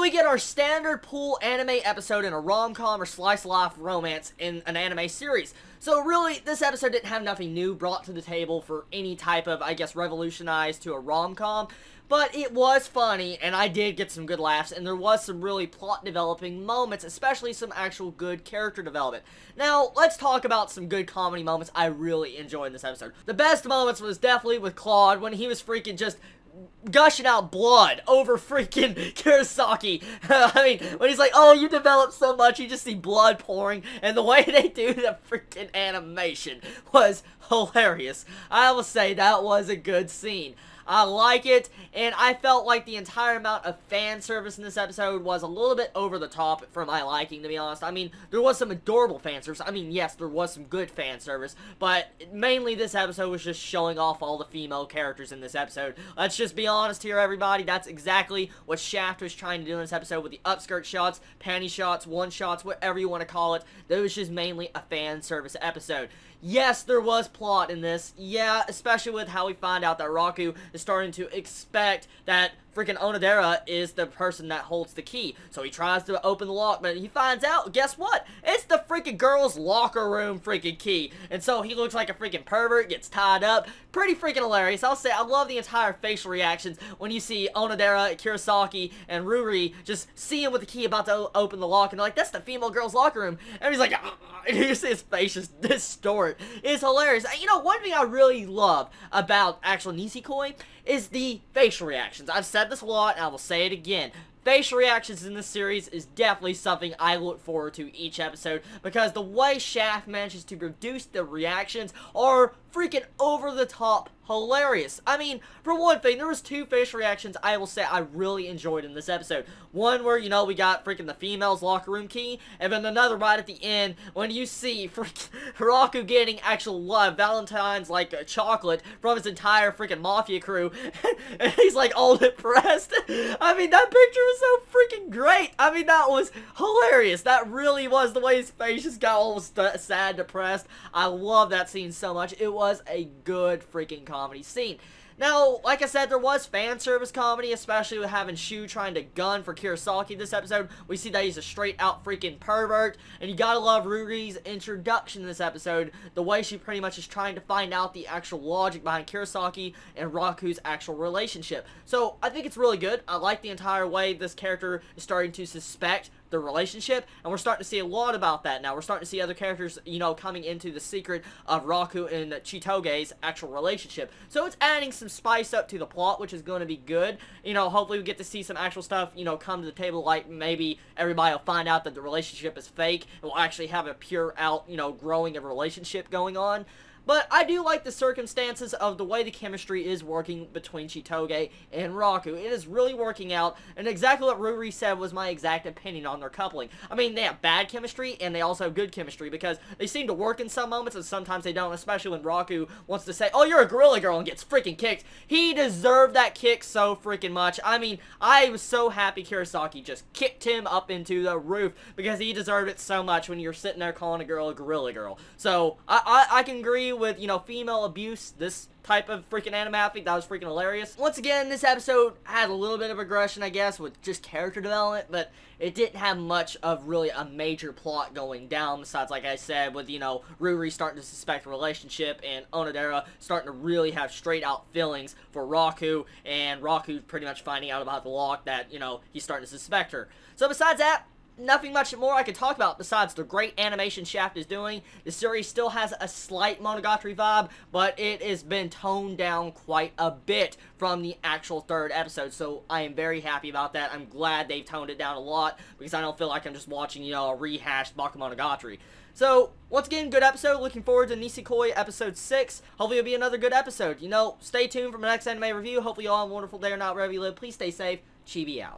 we get our standard pool anime episode in a rom-com or slice-of-life romance in an anime series. So really, this episode didn't have nothing new brought to the table for any type of, I guess, revolutionized to a rom-com. But it was funny, and I did get some good laughs, and there was some really plot-developing moments, especially some actual good character development. Now, let's talk about some good comedy moments I really enjoyed in this episode. The best moments was definitely with Claude, when he was freaking just gushing out blood over freaking Kurosaki. I mean, when he's like, oh, you developed so much, you just see blood pouring, and the way they do the freaking animation was hilarious. I will say that was a good scene. I like it, and I felt like the entire amount of fan service in this episode was a little bit over the top for my liking, to be honest. I mean, there was some adorable fan service. I mean, yes, there was some good fan service, but mainly this episode was just showing off all the female characters in this episode. Let's just be honest here, everybody. That's exactly what Shaft was trying to do in this episode with the upskirt shots, panty shots, one-shots, whatever you want to call it. That was just mainly a fan service episode. Yes, there was plot in this. Yeah, especially with how we find out that Raku is starting to expect that freaking Onodera is the person that holds the key. So he tries to open the lock, but he finds out, guess what? It's the freaking girl's locker room freaking key. And so he looks like a freaking pervert, gets tied up. Pretty freaking hilarious. I'll say, I love the entire facial reactions when you see Onodera, Kurosaki, and Ruri just see him with the key about to open the lock, and they're like, that's the female girl's locker room. And he's like, and you see his face just distort. It's hilarious. You know, one thing I really love about actual Nisekoi is the facial reactions. I've said this a lot, and I will say it again. Facial reactions in this series is definitely something I look forward to each episode, because the way Shaft manages to produce the reactions are freaking over-the-top hilarious. I mean, for one thing, there was two facial reactions I will say I really enjoyed in this episode. One where, you know, we got freaking the female's locker room key, and then another right at the end when you see freaking Raku getting actual Valentine's, like, chocolate from his entire freaking mafia crew, and he's, like, all depressed. I mean, that picture was so freaking great. I mean, that was hilarious. That really was the way his face just got all sad, depressed. I love that scene so much. It was a good freaking comedy scene. Now, like I said, there was fan service comedy, especially with having Shu trying to gun for Kurosaki this episode. We see that he's a straight out freaking pervert, and you gotta love Ruri's introduction in this episode, the way she pretty much is trying to find out the actual logic behind Kurosaki and Raku's actual relationship. So, I think it's really good. I like the entire way this character is starting to suspect the relationship, and we're starting to see a lot about that now. We're starting to see other characters, you know, coming into the secret of Raku and Chitoge's actual relationship. So it's adding some spice up to the plot, which is going to be good. You know, hopefully we get to see some actual stuff, you know, come to the table, like maybe everybody will find out that the relationship is fake, and we'll actually have a pure out, you know, growing of a relationship going on. But I do like the circumstances of the way the chemistry is working between Chitoge and Raku. It is really working out, and exactly what Ruri said was my exact opinion on their coupling. I mean, they have bad chemistry, and they also have good chemistry, because they seem to work in some moments, and sometimes they don't, especially when Raku wants to say, oh, you're a gorilla girl, and gets freaking kicked. He deserved that kick so freaking much. I mean, I was so happy Kurosaki just kicked him up into the roof, because he deserved it so much when you're sitting there calling a girl a gorilla girl. So, I can agree with, you know, female abuse, this type of freaking anime. I think that was freaking hilarious. Once again, this episode had a little bit of aggression, I guess, with just character development, but it didn't have much of really a major plot going down, besides, like I said, with, you know, Ruri starting to suspect a relationship, and Onodera starting to really have straight-out feelings for Raku, and Raku pretty much finding out about the lock that, you know, he's starting to suspect her. So besides that, nothing much more I could talk about besides the great animation Shaft is doing. The series still has a slight Monogatari vibe, but it has been toned down quite a bit from the actual third episode, so I am very happy about that. I'm glad they've toned it down a lot, because I don't feel like I'm just watching, you know, a rehashed Bakemonogatari. So, once again, good episode. Looking forward to Nisekoi episode 6. Hopefully it'll be another good episode. You know, stay tuned for my next anime review. Hopefully you all have a wonderful day or not wherever you live. Please stay safe. Chibi out.